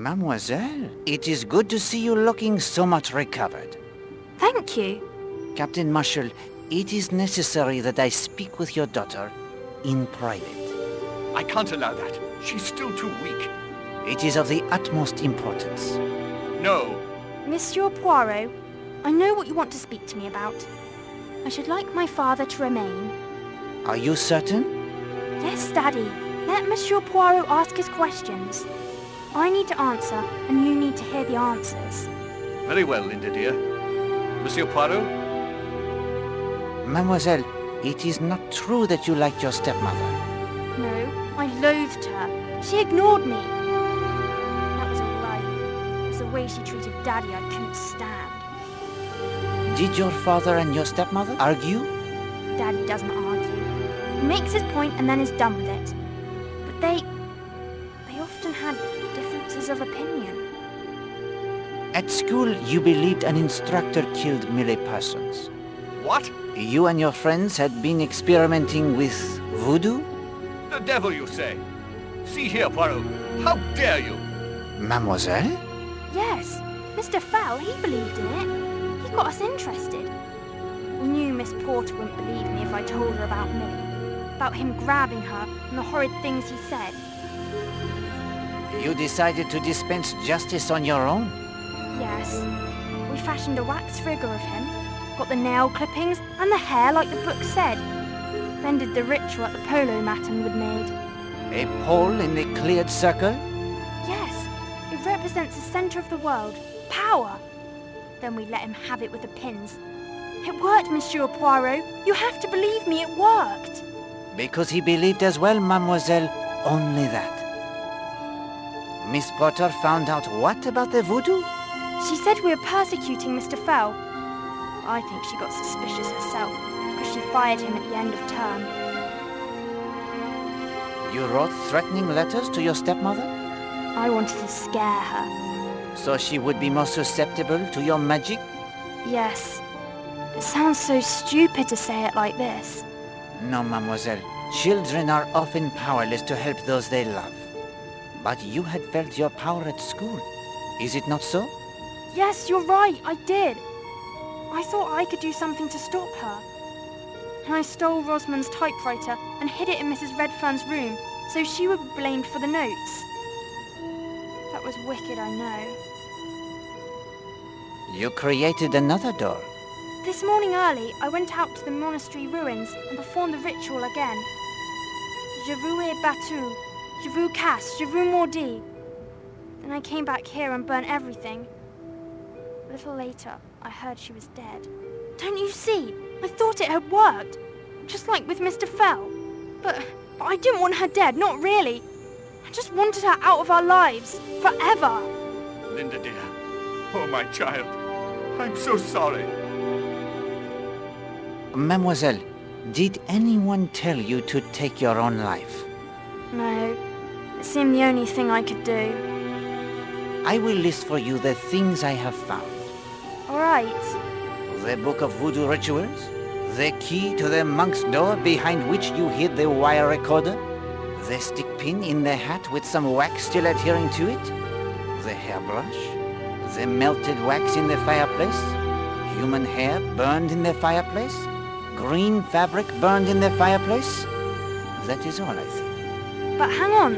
Mademoiselle, it is good to see you looking so much recovered. Thank you. Captain Marshall, it is necessary that I speak with your daughter in private. I can't allow that. She's still too weak. It is of the utmost importance. No. Monsieur Poirot, I know what you want to speak to me about. I should like my father to remain. Are you certain? Yes, Daddy. Let Monsieur Poirot ask his questions. I need to answer, and you need to hear the answers. Very well, Linda dear. Monsieur Poirot? Mademoiselle, it is not true that you liked your stepmother. No, I loathed her. She ignored me. That was all right. It was the way she treated Daddy I couldn't stand. Did your father and your stepmother argue? Daddy doesn't argue. He makes his point and then is done with it. But they often had differences of opinion. At school, you believed an instructor killed melee persons. What? You and your friends had been experimenting with voodoo? The devil, you say? See here, Poirot. How dare you? Mademoiselle? Yes, Mr. Fell, he believed in it. He got us interested. We knew Miss Porter wouldn't believe me if I told her about Millie, about him grabbing her and the horrid things he said. You decided to dispense justice on your own? Yes. We fashioned a wax figure of him, got the nail clippings and the hair like the book said, then did the ritual at the polo matting we'd made. A pole in the cleared circle? Yes, it represents the centre of the world, power. Then we let him have it with the pins. It worked, Monsieur Poirot. You have to believe me, it worked. Because he believed as well, Mademoiselle, only that. Miss Potter found out what about the voodoo? She said we were persecuting Mr. Fell. I think she got suspicious herself, because she fired him at the end of term. You wrote threatening letters to your stepmother? I wanted to scare her. So she would be more susceptible to your magic? Yes. It sounds so stupid to say it like this. No, mademoiselle. Children are often powerless to help those they love. But you had felt your power at school. Is it not so? Yes, you're right, I did. I thought I could do something to stop her. And I stole Rosamond's typewriter and hid it in Mrs. Redfern's room, so she would be blamed for the notes. That was wicked, I know. You created another door. This morning early, I went out to the monastery ruins and performed the ritual again. Je vous ai battu, je vous casse, je vous maudis. Then I came back here and burnt everything. A little later, I heard she was dead. Don't you see? I thought it had worked. Just like with Mr. Fell. But I didn't want her dead, not really. I just wanted her out of our lives, forever. Linda dear. Oh, my child. I'm so sorry. Mademoiselle, did anyone tell you to take your own life? No. It seemed the only thing I could do. I will list for you the things I have found. All right. The book of voodoo rituals, the key to the monk's door behind which you hid the wire recorder, the stick pin in the hat with some wax still adhering to it, the hairbrush, the melted wax in the fireplace, human hair burned in the fireplace, green fabric burned in the fireplace. That is all, I think. But hang on,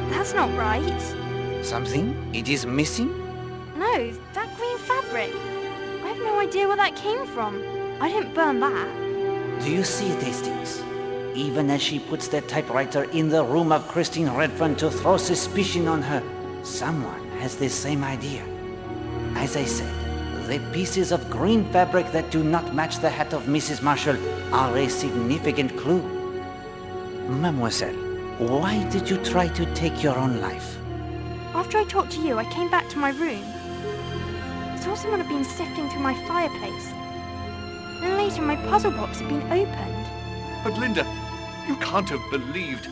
that's not right. Something? It is missing? No, that green fabric. I have no idea where that came from. I didn't burn that. Do you see it, Hastings? Even as she puts that typewriter in the room of Christine Redfern to throw suspicion on her, someone has the same idea. As I said, the pieces of green fabric that do not match the hat of Mrs. Marshall are a significant clue. Mademoiselle, why did you try to take your own life? After I talked to you, I came back to my room. I saw someone had been sifting through my fireplace. Then later my puzzle box had been opened. But Linda, you can't have believed,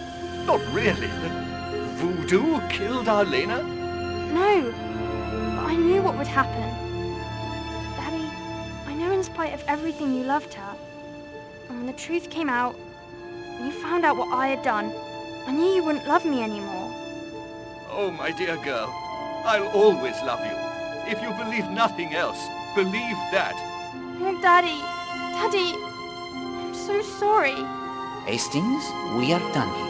not really, that voodoo killed Arlena? No, but I knew what would happen. Daddy, I know in spite of everything you loved her. And when the truth came out, when you found out what I had done, I knew you wouldn't love me anymore. Oh, my dear girl, I'll always love you. If you believe nothing else, believe that. Oh, Daddy. Daddy, I'm so sorry. Hastings, we are done here.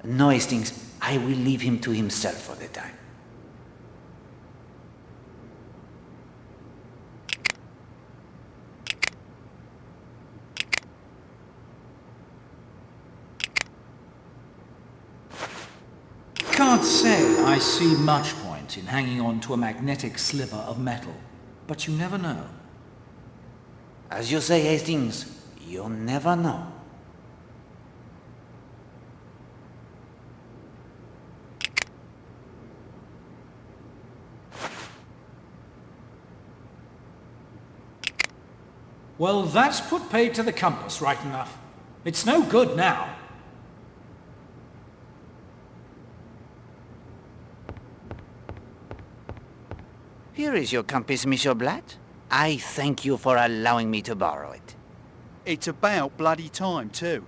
No, Hastings, I will leave him to himself for the time. Can't say I see much point in hanging on to a magnetic sliver of metal, but you never know. As you say, Hastings, you'll never know. Well, that's put paid to the compass right enough. It's no good now. Here is your compass, Monsieur Blatt. I thank you for allowing me to borrow it. It's about bloody time, too.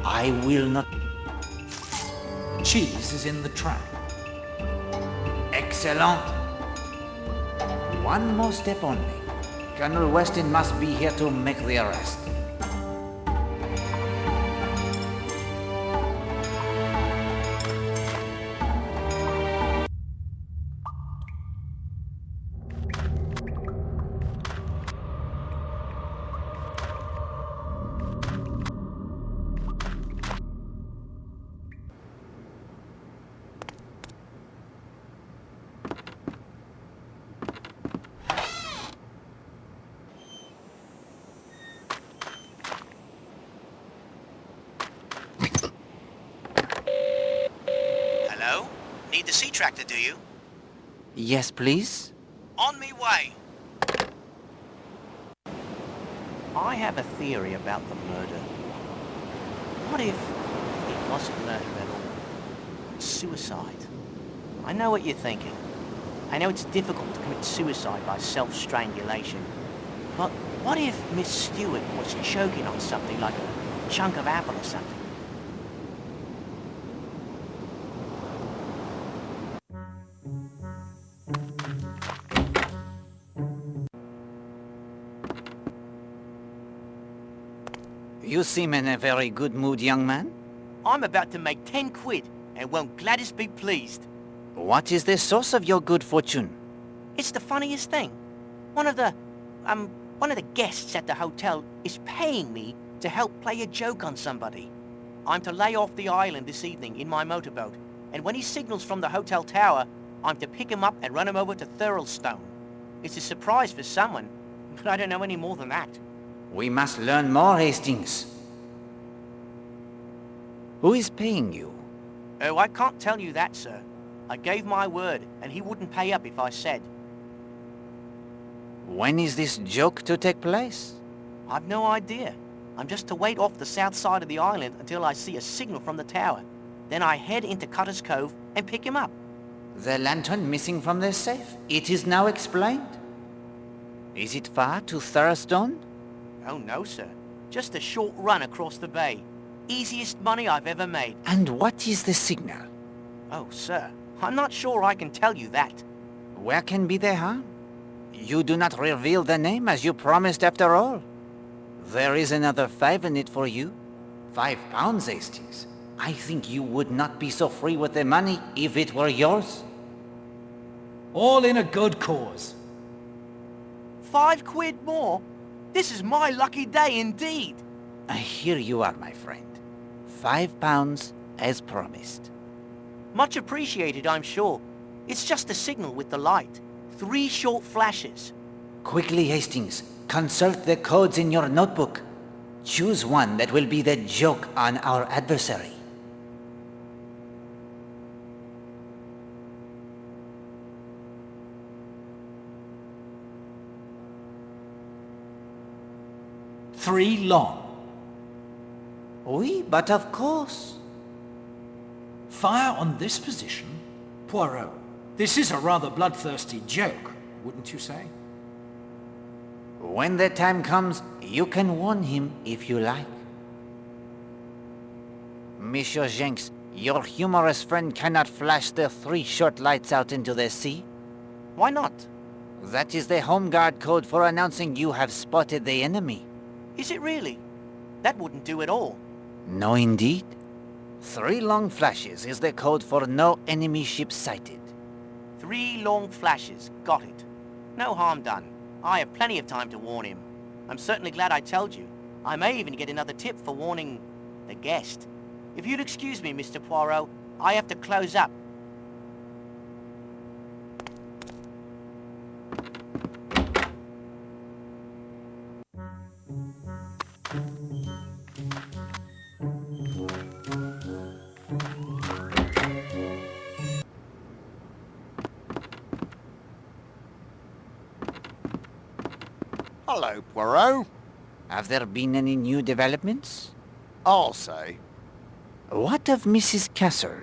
I will not... Cheese is in the trap. Excellent. One more step only. Colonel Weston must be here to make the arrest. Hello? Need the sea tractor, do you? Yes, please? On me way. I have a theory about the murder. What if it wasn't murder at all? It's suicide. I know what you're thinking. I know it's difficult to commit suicide by self-strangulation. But what if Miss Stewart was choking on something like a chunk of apple or something? You seem in a very good mood, young man. I'm about to make 10 quid, and won't Gladys be pleased? What is the source of your good fortune? It's the funniest thing. One of the guests at the hotel is paying me to help play a joke on somebody. I'm to lay off the island this evening in my motorboat, and when he signals from the hotel tower, I'm to pick him up and run him over to Thurlestone. It's a surprise for someone, but I don't know any more than that. We must learn more, Hastings. Who is paying you? Oh, I can't tell you that, sir. I gave my word, and he wouldn't pay up if I said. When is this joke to take place? I've no idea. I'm just to wait off the south side of the island until I see a signal from the tower. Then I head into Cutter's Cove and pick him up. The lantern missing from the safe. It is now explained. Is it far to Thurlestone? Oh, no, sir. Just a short run across the bay. Easiest money I've ever made. And what is the signal? Oh, sir, I'm not sure I can tell you that. Where can be the harm? You do not reveal the name as you promised after all. There is another 5 in it for you. £5, Hastings. I think you would not be so free with the money if it were yours. All in a good cause. 5 quid more? This is my lucky day indeed. Here you are, my friend. £5 as promised. Much appreciated, I'm sure. It's just a signal with the light. 3 short flashes. Quickly, Hastings. Consult the codes in your notebook. Choose one that will be the joke on our adversary. Three long. Oui, but of course. Fire on this position? Poirot, this is a rather bloodthirsty joke, wouldn't you say? When the time comes, you can warn him if you like. Monsieur Jenks, your humorous friend cannot flash the 3 short lights out into the sea. Why not? That is the home guard code for announcing you have spotted the enemy. Is it really? That wouldn't do at all. No, indeed. 3 long flashes is the code for no enemy ship sighted. 3 long flashes. Got it. No harm done. I have plenty of time to warn him. I'm certainly glad I told you. I may even get another tip for warning the guest. If you'd excuse me, Mr. Poirot, I have to close up. Hello, Poirot. Have there been any new developments? I'll say. What of Mrs. Castle?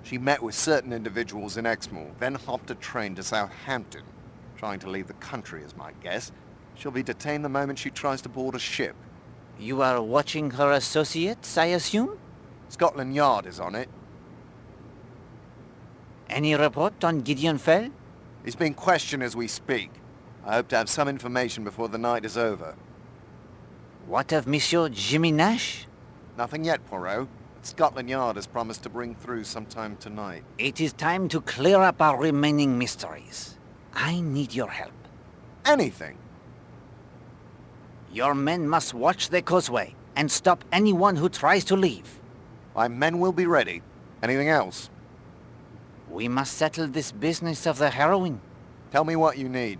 She met with certain individuals in Exmoor, then hopped a train to Southampton. Trying to leave the country is my guess. She'll be detained the moment she tries to board a ship. You are watching her associates, I assume? Scotland Yard is on it. Any report on Gideon Fell? He's being questioned as we speak. I hope to have some information before the night is over. What of Monsieur Jimmy Nash? Nothing yet, Poirot. Scotland Yard has promised to bring through sometime tonight. It is time to clear up our remaining mysteries. I need your help. Anything. Your men must watch the causeway and stop anyone who tries to leave. My men will be ready. Anything else? We must settle this business of the heroine. Tell me what you need.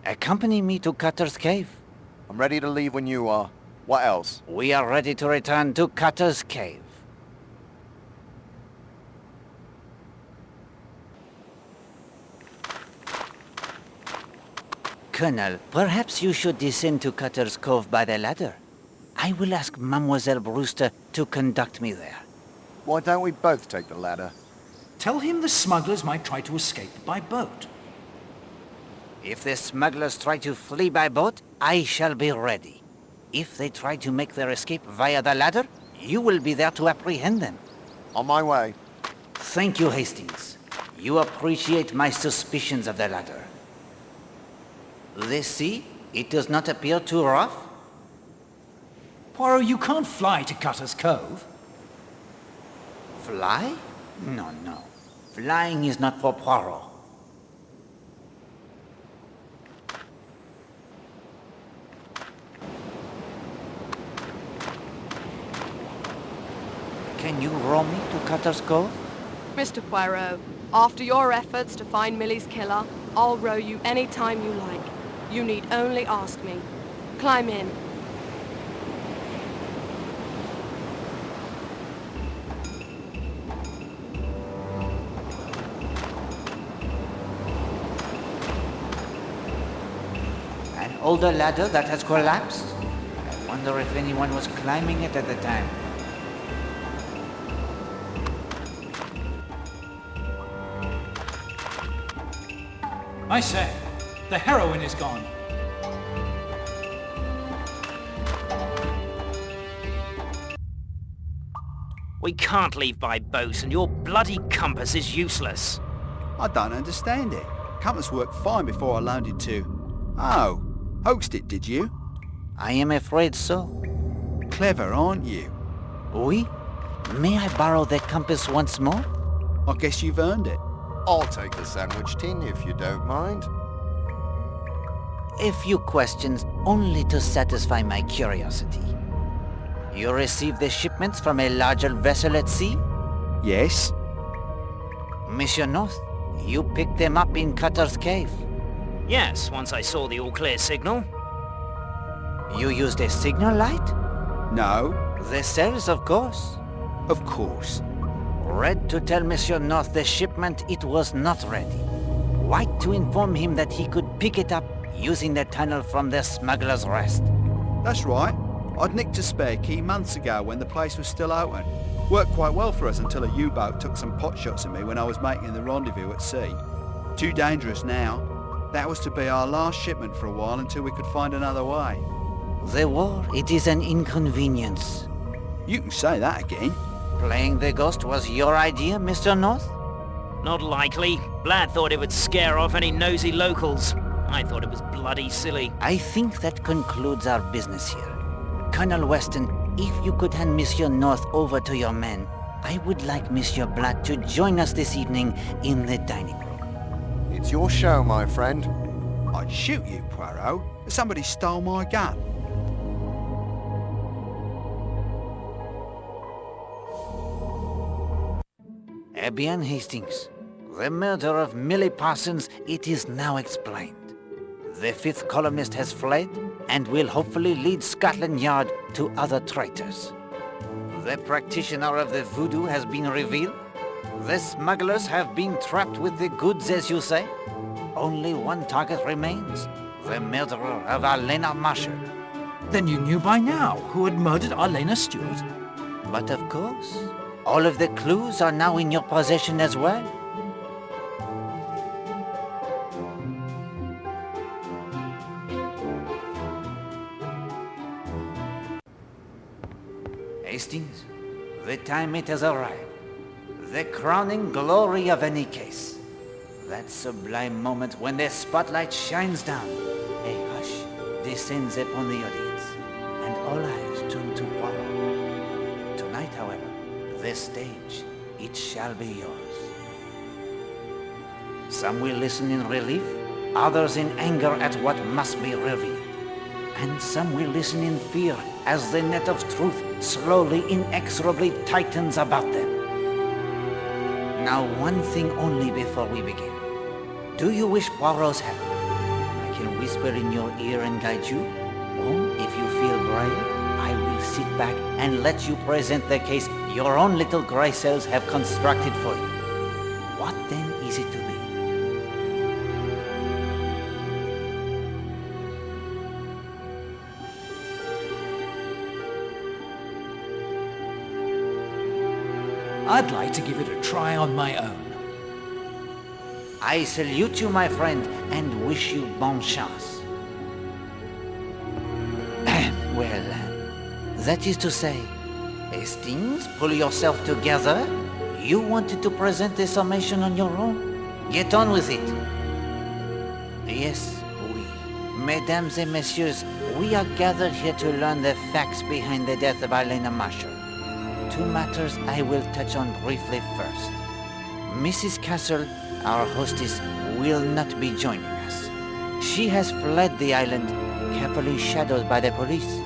Accompany me to Cutter's Cave. I'm ready to leave when you are. What else? We are ready to return to Cutter's Cave. Colonel, perhaps you should descend to Cutter's Cove by the ladder. I will ask Mademoiselle Brewster to conduct me there. Why don't we both take the ladder? Tell him the smugglers might try to escape by boat. If the smugglers try to flee by boat, I shall be ready. If they try to make their escape via the ladder, you will be there to apprehend them. On my way. Thank you, Hastings. You appreciate my suspicions of the ladder. The sea, it does not appear too rough. Poirot, you can't fly to Cutter's Cove. Fly? No. Flying is not for Poirot. Can you row me to Cutter's Cove? Mr. Poirot, after your efforts to find Millie's killer, I'll row you any time you like. You need only ask me. Climb in. An older ladder that has collapsed? I wonder if anyone was climbing it at the time. I say, the heroine is gone. We can't leave by boat, and your bloody compass is useless. I don't understand it. Compass worked fine before I loaned it to... Oh, hoaxed it, did you? I am afraid so. Clever, aren't you? Oui? May I borrow the compass once more? I guess you've earned it. I'll take the sandwich tin if you don't mind. A few questions, only to satisfy my curiosity. You received the shipments from a larger vessel at sea? Yes? Monsieur North, you picked them up in Cutter's Cave. Yes, once I saw the all-clear signal. You used a signal light? No? The cells, of course. Of course. Red to tell Monsieur North the shipment it was not ready. White to inform him that he could pick it up using the tunnel from the Smuggler's Rest. That's right. I'd nicked a spare key months ago when the place was still open. Worked quite well for us until a U-boat took some pot shots at me when I was making the rendezvous at sea. Too dangerous now. That was to be our last shipment for a while until we could find another way. The war, it is an inconvenience. You can say that again. Playing the ghost was your idea, Mr. North? Not likely. Blad thought it would scare off any nosy locals. I thought it was bloody silly. I think that concludes our business here. Colonel Weston, if you could hand Monsieur North over to your men, I would like Monsieur Blatt to join us this evening in the dining room. It's your show, my friend. I'd shoot you, Poirot, if somebody stole my gun. Bien, Hastings. The murder of Millie Parsons, it is now explained. The fifth columnist has fled and will hopefully lead Scotland Yard to other traitors. The practitioner of the voodoo has been revealed. The smugglers have been trapped with the goods, as you say. Only one target remains, the murderer of Arlena Marshall. Then you knew by now who had murdered Arlena Stewart. But of course, all of the clues are now in your possession as well. Hastings, the time it has arrived. The crowning glory of any case. That sublime moment when the spotlight shines down. A hush descends upon the audience, and all eyes turn to Poirot. Tonight, however, the stage, it shall be yours. Some will listen in relief, others in anger at what must be revealed. And some will listen in fear as the net of truth slowly, inexorably tightens about them. Now, one thing only before we begin. Do you wish Poirot's help? I can whisper in your ear and guide you. Or, if you feel brave, I will sit back and let you present the case your own little grey cells have constructed for you. What then is it to be? I'd like to give it a try on my own. I salute you, my friend, and wish you bon chance. Well, that is to say, Hastings, pull yourself together. You wanted to present the summation on your own. Get on with it. Yes, oui. Mesdames et messieurs, we are gathered here to learn the facts behind the death of Elena Marshall. Two matters I will touch on briefly first. Mrs. Castle, our hostess, will not be joining us. She has fled the island, carefully shadowed by the police.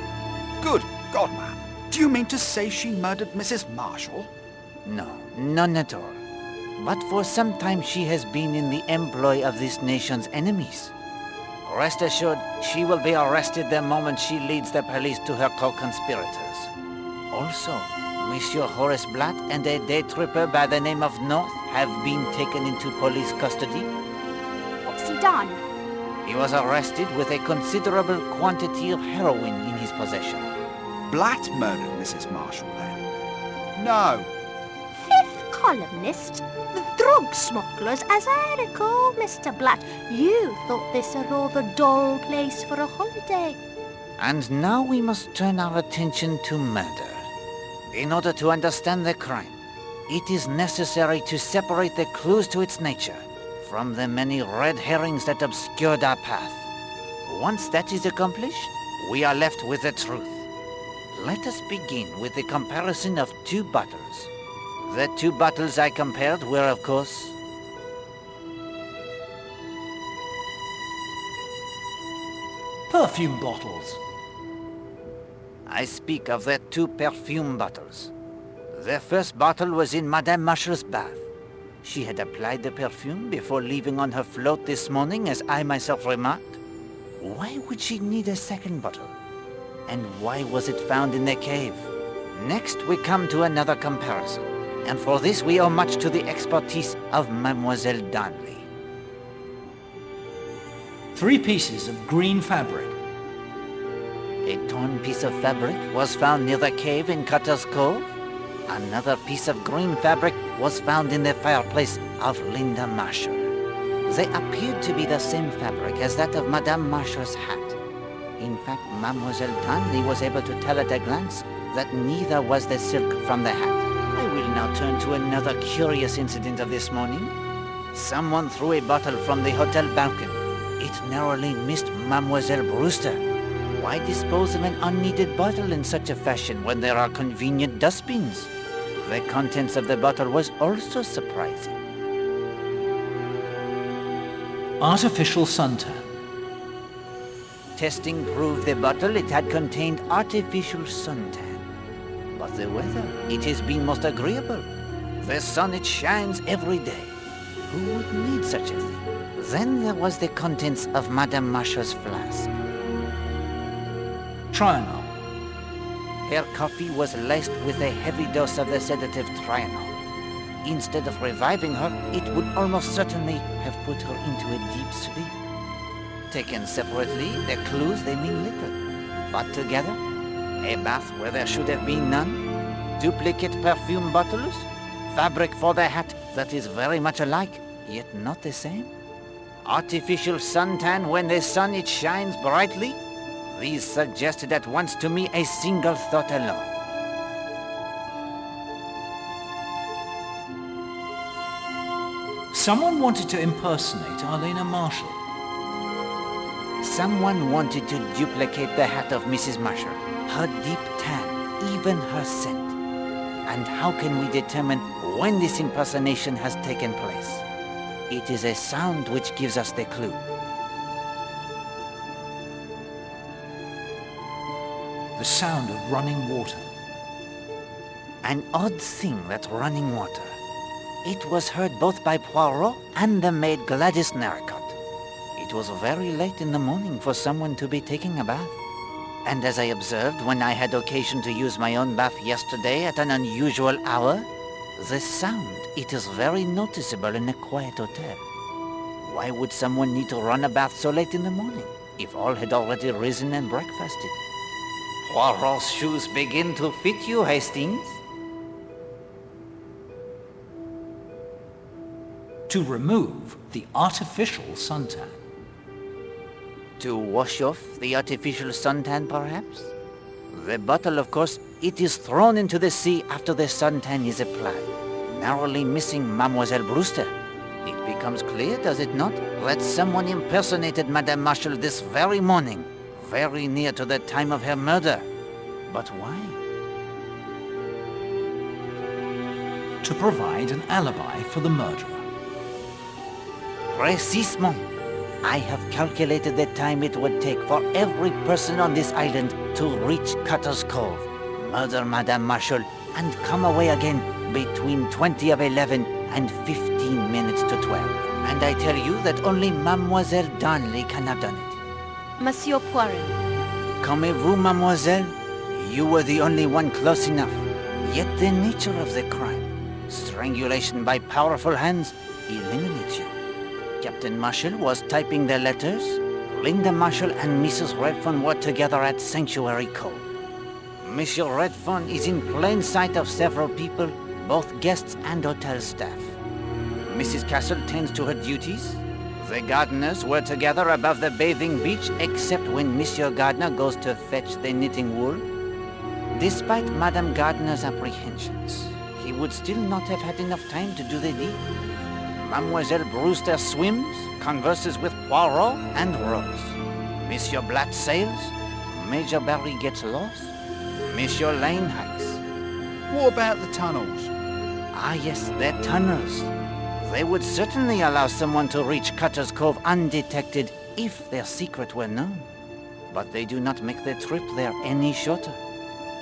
Good God, man. Do you mean to say she murdered Mrs. Marshall? No, none at all. But for some time she has been in the employ of this nation's enemies. Rest assured, she will be arrested the moment she leads the police to her co-conspirators. Also, Monsieur Horace Blatt and a day tripper by the name of North have been taken into police custody. What's he done? He was arrested with a considerable quantity of heroin in his possession. Blatt murdered Mrs. Marshall, then? No. Fifth columnist? The drug smugglers, as I recall, Mr. Blatt. You thought this a rather dull place for a holiday. And now we must turn our attention to murder. In order to understand the crime, it is necessary to separate the clues to its nature from the many red herrings that obscured our path. Once that is accomplished, we are left with the truth. Let us begin with the comparison of two bottles. The two bottles I compared were, of course, Perfume bottles. I speak of the two perfume bottles. The first bottle was in Madame Marshall's bath. She had applied the perfume before leaving on her float this morning, as I myself remarked. Why would she need a second bottle? And why was it found in the cave? Next, we come to another comparison. And for this, we owe much to the expertise of Mademoiselle Darnley. 3 pieces of green fabric. A torn piece of fabric was found near the cave in Cutter's Cove. Another piece of green fabric was found in the fireplace of Linda Marshall. They appeared to be the same fabric as that of Madame Marshall's hat. In fact, Mademoiselle Darnley was able to tell at a glance that neither was the silk from the hat. I will now turn to another curious incident of this morning. Someone threw a bottle from the hotel balcony. It narrowly missed Mademoiselle Brewster. Why dispose of an unneeded bottle in such a fashion when there are convenient dustbins? The contents of the bottle was also surprising. Artificial suntan. Testing proved the bottle it had contained artificial suntan. But the weather, it has been most agreeable. The sun, it shines every day. Who would need such a thing? Then there was the contents of Madame Marshall's flask. Trianol. Her coffee was laced with a heavy dose of the sedative Trianol. Instead of reviving her, it would almost certainly have put her into a deep sleep. Taken separately, the clues, they mean little. But together, a bath where there should have been none, duplicate perfume bottles, fabric for the hat that is very much alike, yet not the same, artificial suntan when the sun, it shines brightly. These suggested at once to me a single thought alone. Someone wanted to impersonate Elena Marshall. Someone wanted to duplicate the hat of Mrs. Marshall, her deep tan, even her scent. And how can we determine when this impersonation has taken place? It is a sound which gives us the clue. The sound of running water. An odd thing, that running water. It was heard both by Poirot and the maid Gladys Narracott. It was very late in the morning for someone to be taking a bath. And as I observed when I had occasion to use my own bath yesterday at an unusual hour, the sound, it is very noticeable in a quiet hotel. Why would someone need to run a bath so late in the morning, if all had already risen and breakfasted? Poirot's shoes begin to fit you, Hastings. to remove the artificial suntan. To wash off the artificial suntan, perhaps? The bottle, of course, it is thrown into the sea after the suntan is applied, narrowly missing Mademoiselle Brewster. It becomes clear, does it not, that someone impersonated Madame Marshall this very morning, very near to the time of her murder. But why? To provide an alibi for the murderer. Précisément. I have calculated the time it would take for every person on this island to reach Cutter's Cove, murder Madame Marshall, and come away again between 20 of 11 and 15 minutes to 12. And I tell you that only Mademoiselle Darnley can have done it. Monsieur Poirot. Comment-vous, mademoiselle? You were the only one close enough. Yet the nature of the crime, strangulation by powerful hands, eliminates you. Captain Marshall was typing the letters. Linda Marshall and Mrs. Redfern were together at Sanctuary Cove. Monsieur Redfern is in plain sight of several people, both guests and hotel staff. Mrs. Castle tends to her duties. The Gardners were together above the bathing beach, except when Monsieur Gardner goes to fetch the knitting wool. Despite Madame Gardner's apprehensions, he would still not have had enough time to do the deed. Mademoiselle Brewster swims, converses with Poirot, and rows. Monsieur Blatt sails. Major Barry gets lost. Monsieur Lane hikes. What about the tunnels? Ah yes, they're tunnels. They would certainly allow someone to reach Cutter's Cove undetected if their secret were known. But they do not make the trip there any shorter.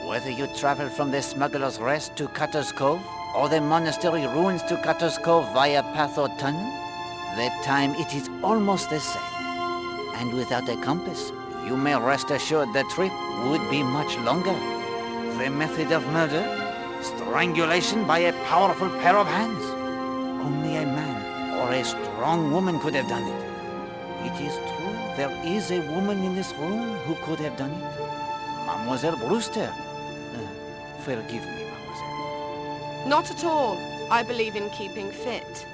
Whether you travel from the Smuggler's Rest to Cutter's Cove, or the monastery ruins to Cutter's Cove via path or tunnel, the time it is almost the same. And without a compass, you may rest assured the trip would be much longer. The method of murder? Strangulation by a powerful pair of hands. Only a man or a strong woman could have done it. It is true, there is a woman in this room who could have done it. Mademoiselle Brewster. Forgive me, mademoiselle. Not at all. I believe in keeping fit.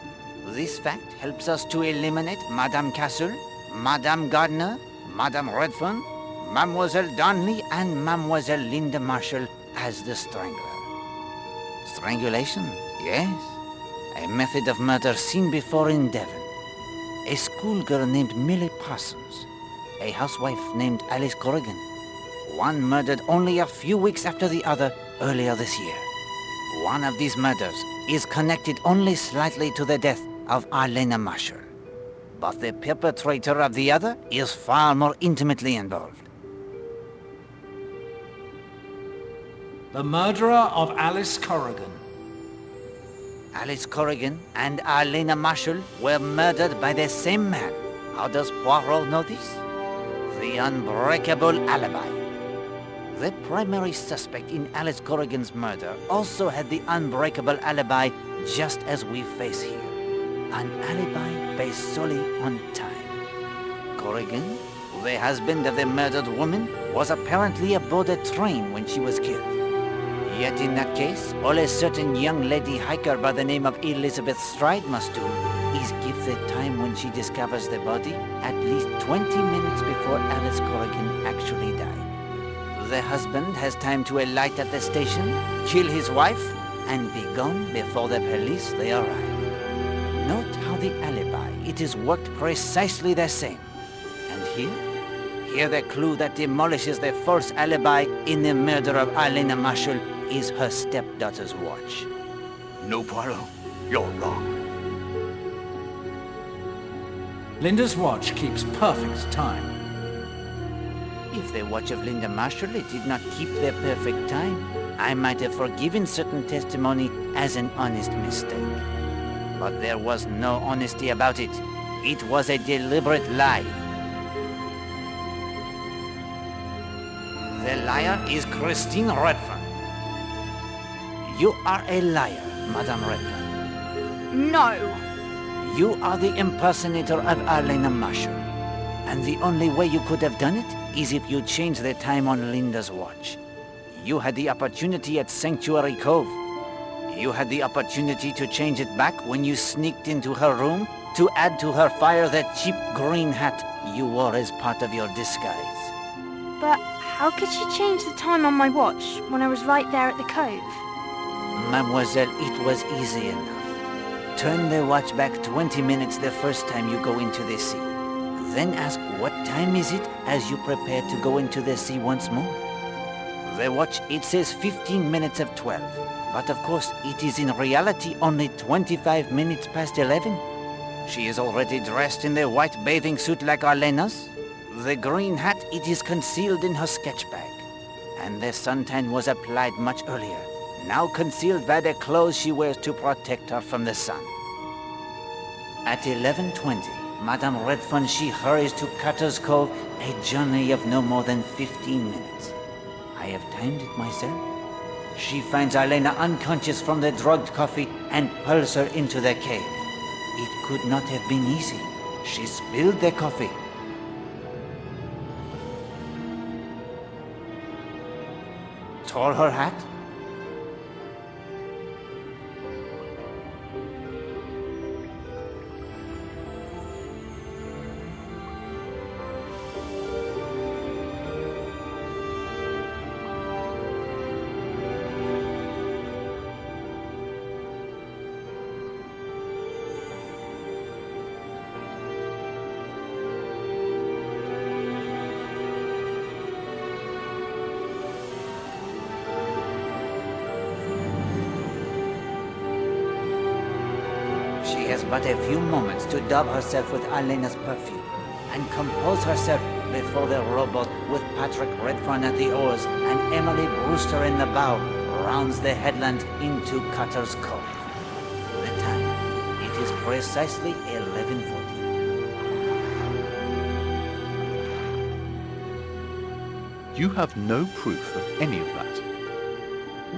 This fact helps us to eliminate Madame Castle, Madame Gardner, Madame Redfern, Mademoiselle Darnley, and Mademoiselle Linda Marshall as the strangler. Strangulation, yes. A method of murder seen before in Devon. A schoolgirl named Millie Parsons. A housewife named Alice Corrigan. One murdered only a few weeks after the other earlier this year. One of these murders is connected only slightly to the death of Arlena Marshall. But the perpetrator of the other is far more intimately involved. The murderer of Alice Corrigan. Alice Corrigan and Arlena Marshall were murdered by the same man. How does Poirot know this? The unbreakable alibi. The primary suspect in Alice Corrigan's murder also had the unbreakable alibi just as we face here. An alibi based solely on time. Corrigan, the husband of the murdered woman, was apparently aboard a train when she was killed. Yet in that case, all a certain young lady hiker by the name of Elizabeth Stride must do is give the time when she discovers the body at least 20 minutes before Alice Corrigan actually died. The husband has time to alight at the station, kill his wife, and be gone before the police they arrive. Note how the alibi, it is worked precisely the same. And here the clue that demolishes the false alibi in the murder of Arlena Marshall is her stepdaughter's watch. No, Poirot, you're wrong. Linda's watch keeps perfect time. If the watch of Linda Marshall did not keep the perfect time, I might have forgiven certain testimony as an honest mistake. But there was no honesty about it. It was a deliberate lie. The liar is Christine Redfern. You are a liar, Madame Redfern. No. You are the impersonator of Arlena Marshall. And the only way you could have done it is if you changed the time on Linda's watch. You had the opportunity at Sanctuary Cove. You had the opportunity to change it back when you sneaked into her room to add to her fire that cheap green hat you wore as part of your disguise. But how could she change the time on my watch when I was right there at the cove? Mademoiselle, it was easy enough. Turn the watch back 20 minutes the first time you go into the sea. Then ask what time is it as you prepare to go into the sea once more. The watch, it says 15 minutes of 12. But of course, it is in reality only 25 minutes past 11. She is already dressed in the white bathing suit like Alena's. The green hat, it is concealed in her sketch bag. And the suntan was applied much earlier, now concealed by the clothes she wears to protect her from the sun. At 11:20, Madame Redfern, she hurries to Cutter's Cove, a journey of no more than 15 minutes. I have timed it myself. She finds Alena unconscious from the drugged coffee and pulls her into the cave. It could not have been easy. She spilled the coffee. Tore her hat? She has but a few moments to dab herself with Alena's perfume and compose herself before the rowboat with Patrick Redfern at the oars and Emily Brewster in the bow rounds the headland into Cutter's Cove. The time, it is precisely 11:40. You have no proof of any of that.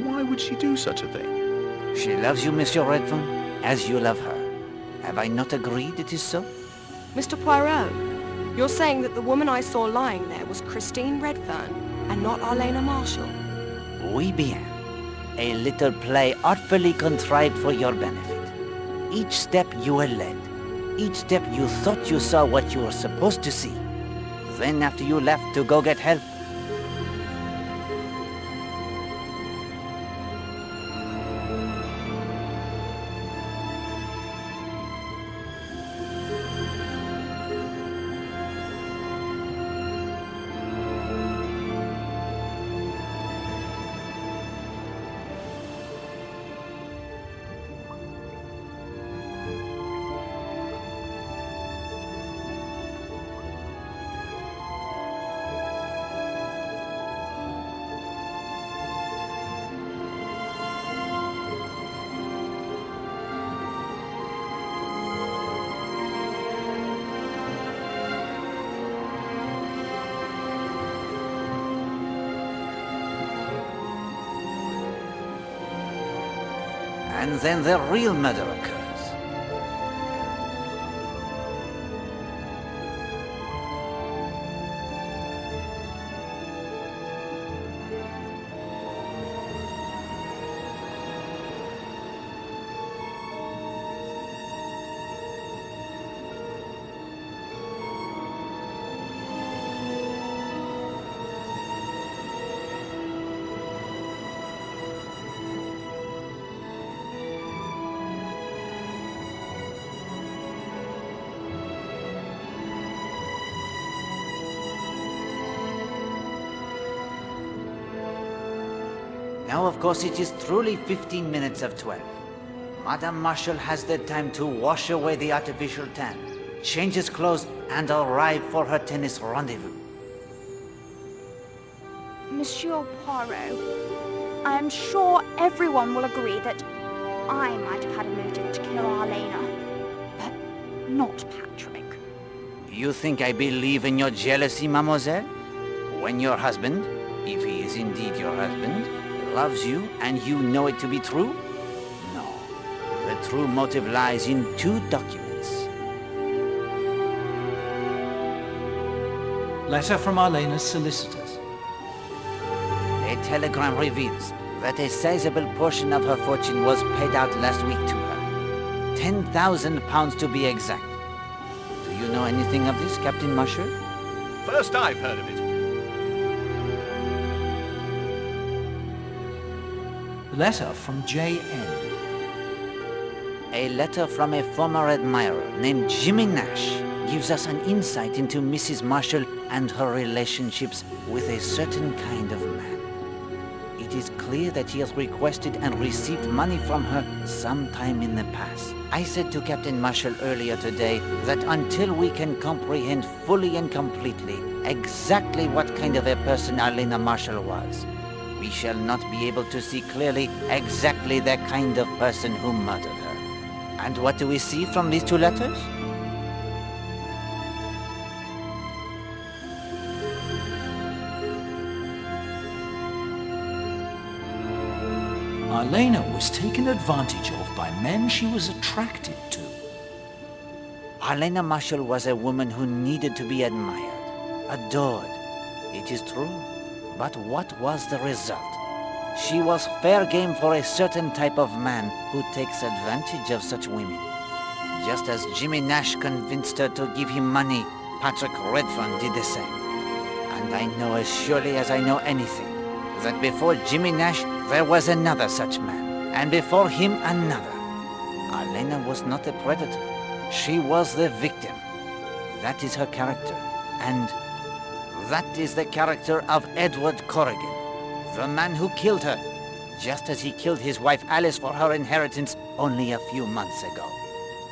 Why would she do such a thing? She loves you, Monsieur Redfern, as you love her. Have I not agreed it is so? Mr. Poirot, you're saying that the woman I saw lying there was Christine Redfern and not Arlena Marshall? Oui bien. A little play artfully contrived for your benefit. Each step you were led. Each step you thought you saw what you were supposed to see. Then after you left to go get help, and then the real murder occurs. Now, of course, it is truly 15 minutes of 12. Madame Marshall has the time to wash away the artificial tan, change his clothes, and arrive for her tennis rendezvous. Monsieur Poirot, I am sure everyone will agree that I might have had a motive to kill Arlena, but not Patrick. You think I believe in your jealousy, mademoiselle? When your husband, if he is indeed your husband, loves you and you know it to be true? No. The true motive lies in two documents. Letter from Arlena's solicitors. A telegram reveals that a sizable portion of her fortune was paid out last week to her. 10,000 pounds to be exact. Do you know anything of this, Captain Marshall? First I've heard of it. Letter from J.N. A letter from a former admirer named Jimmy Nash gives us an insight into Mrs. Marshall and her relationships with a certain kind of man. It is clear that he has requested and received money from her sometime in the past. I said to Captain Marshall earlier today that until we can comprehend fully and completely exactly what kind of a person Arlena Marshall was, we shall not be able to see clearly exactly the kind of person who murdered her. And what do we see from these two letters? Arlena was taken advantage of by men she was attracted to. Arlena Marshall was a woman who needed to be admired, adored. It is true. But what was the result? She was fair game for a certain type of man who takes advantage of such women. Just as Jimmy Nash convinced her to give him money, Patrick Redfern did the same. And I know as surely as I know anything, that before Jimmy Nash there was another such man, and before him another. Arlena was not a predator. She was the victim. That is her character, and that is the character of Edward Corrigan, the man who killed her, just as he killed his wife Alice for her inheritance only a few months ago.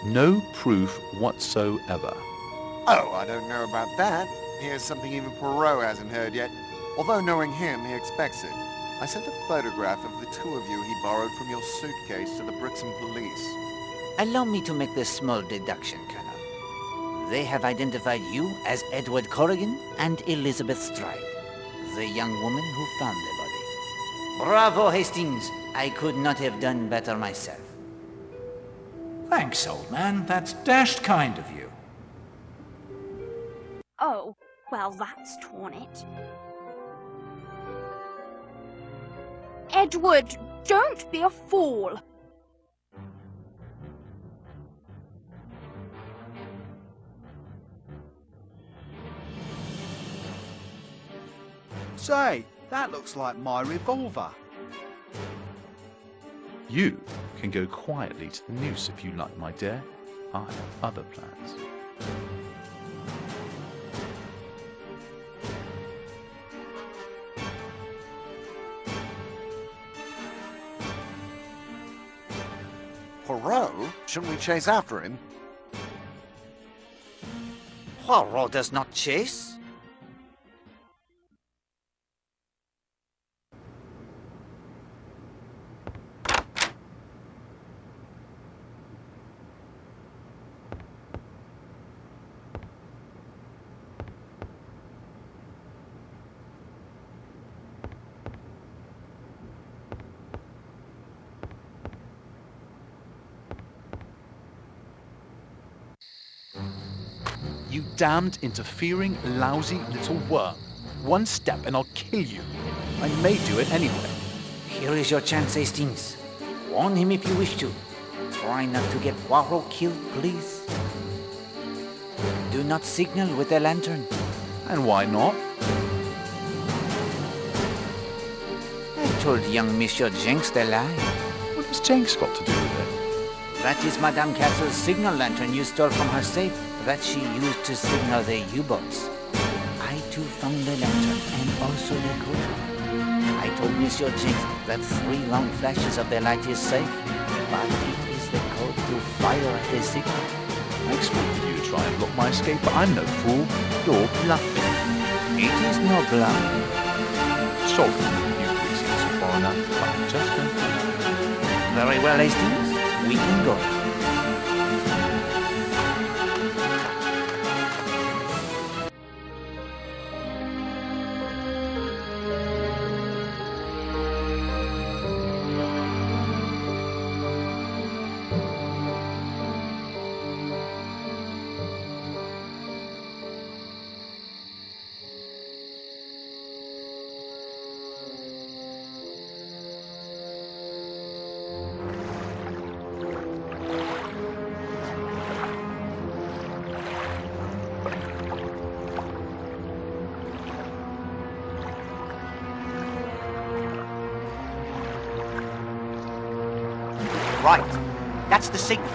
No proof whatsoever. Oh, I don't know about that. Here's something even Poirot hasn't heard yet. Although knowing him, he expects it. I sent a photograph of the two of you he borrowed from your suitcase to the Brixham police. Allow me to make this small deduction, Colonel. They have identified you as Edward Corrigan and Elizabeth Stride, the young woman who found the body. Bravo, Hastings! I could not have done better myself. Thanks, old man. That's dashed kind of you. Oh, well, that's torn it. Edward, don't be a fool. Say, that looks like my revolver. You can go quietly to the noose if you like, my dear. I have other plans. Poirot? Shouldn't we chase after him? Poirot does not chase. You damned, interfering, lousy little worm. One step and I'll kill you. I may do it anyway. Here is your chance, Hastings. Warn him if you wish to. Try not to get Poirot killed, please. Do not signal with the lantern. And why not? I told young Monsieur Jenks the lie. What has Jenks got to do with it? That is Madame Castle's signal lantern you stole from her safe, that she used to signal the U-boats. I too found the lantern and also the code. I told Monsieur Jenks that 3 long flashes of the light is safe, but it is the code to fire at the signal. I expected you to try and block my escape, but I'm no fool. You're bluffing. It is no bluff. Sorry, you greasy foreigner, but just don't do it. Very well, Hastings. We can go. Right. That's the signal.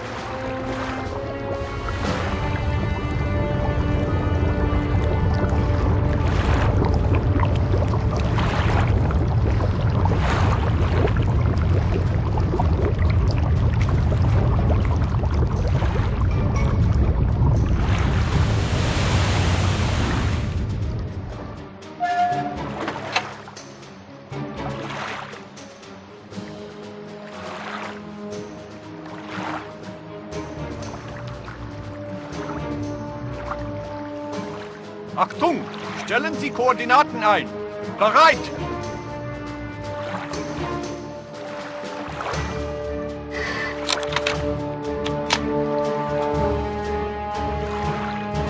Achtung! Stellen Sie Koordinaten ein! Bereit!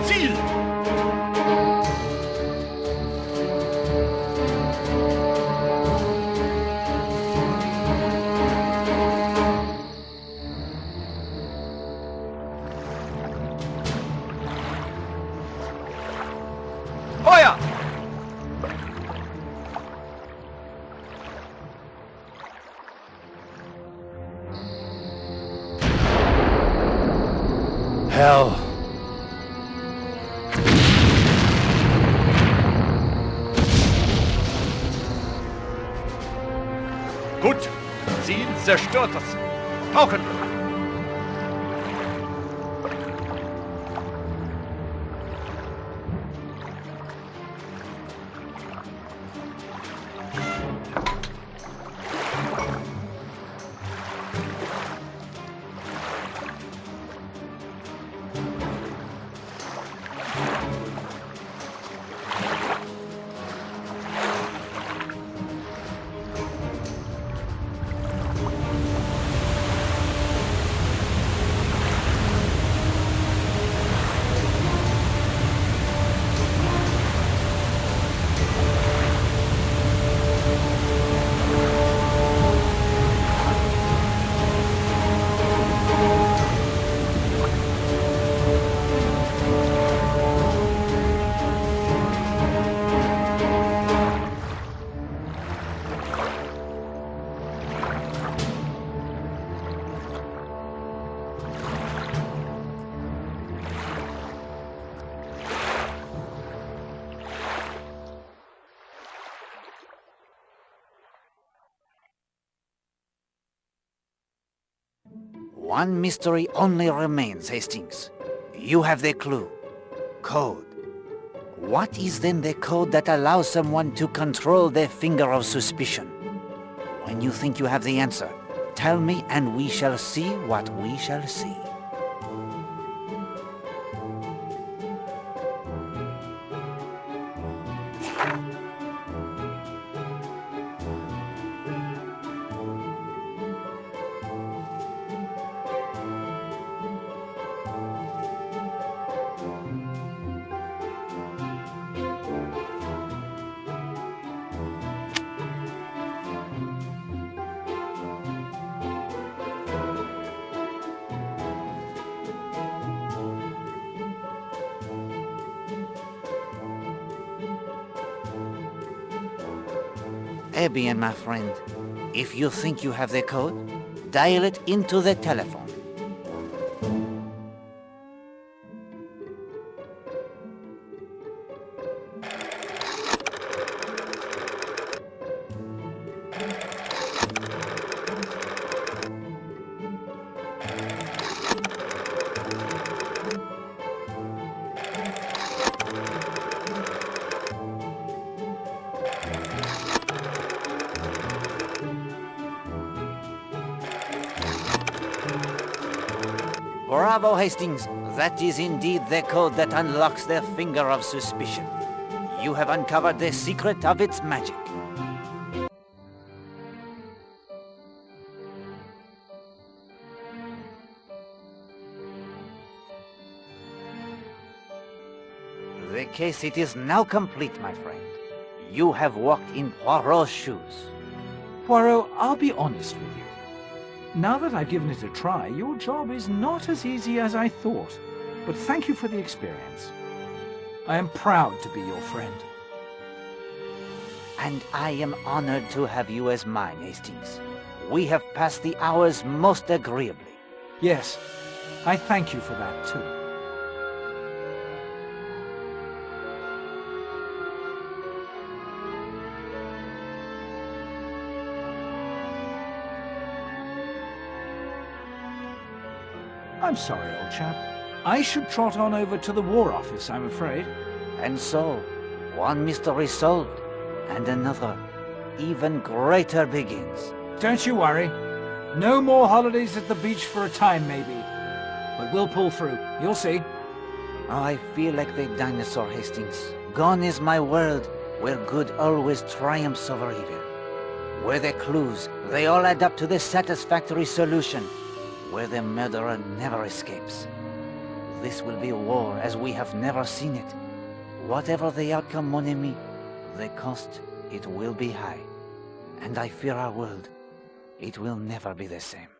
Ziel! Feuer! Hell. Gut. Ziel zerstörtes. Tauchen! One mystery only remains, Hastings. You have the clue. Code. What is then the code that allows someone to control their finger of suspicion? When you think you have the answer, tell me and we shall see what we shall see. Ebian, my friend, if you think you have the code, dial it into the telephone. Bravo, Hastings. That is indeed the code that unlocks their finger of suspicion. You have uncovered the secret of its magic. The case, it is now complete, my friend. You have walked in Poirot's shoes. Poirot, I'll be honest with you. Now that I've given it a try, your job is not as easy as I thought. But thank you for the experience. I am proud to be your friend. And I am honored to have you as mine, Hastings. We have passed the hours most agreeably. Yes, I thank you for that too. I'm sorry, old chap. I should trot on over to the War Office, I'm afraid. And so, one mystery solved, and another, even greater, begins. Don't you worry. No more holidays at the beach for a time, maybe. But we'll pull through. You'll see. I feel like the dinosaur, Hastings. Gone is my world, where good always triumphs over evil. Where the clues, they all add up to the satisfactory solution. Where the murderer never escapes. This will be a war as we have never seen it. Whatever the outcome, mon ami, the cost, it will be high. And I fear our world, it will never be the same.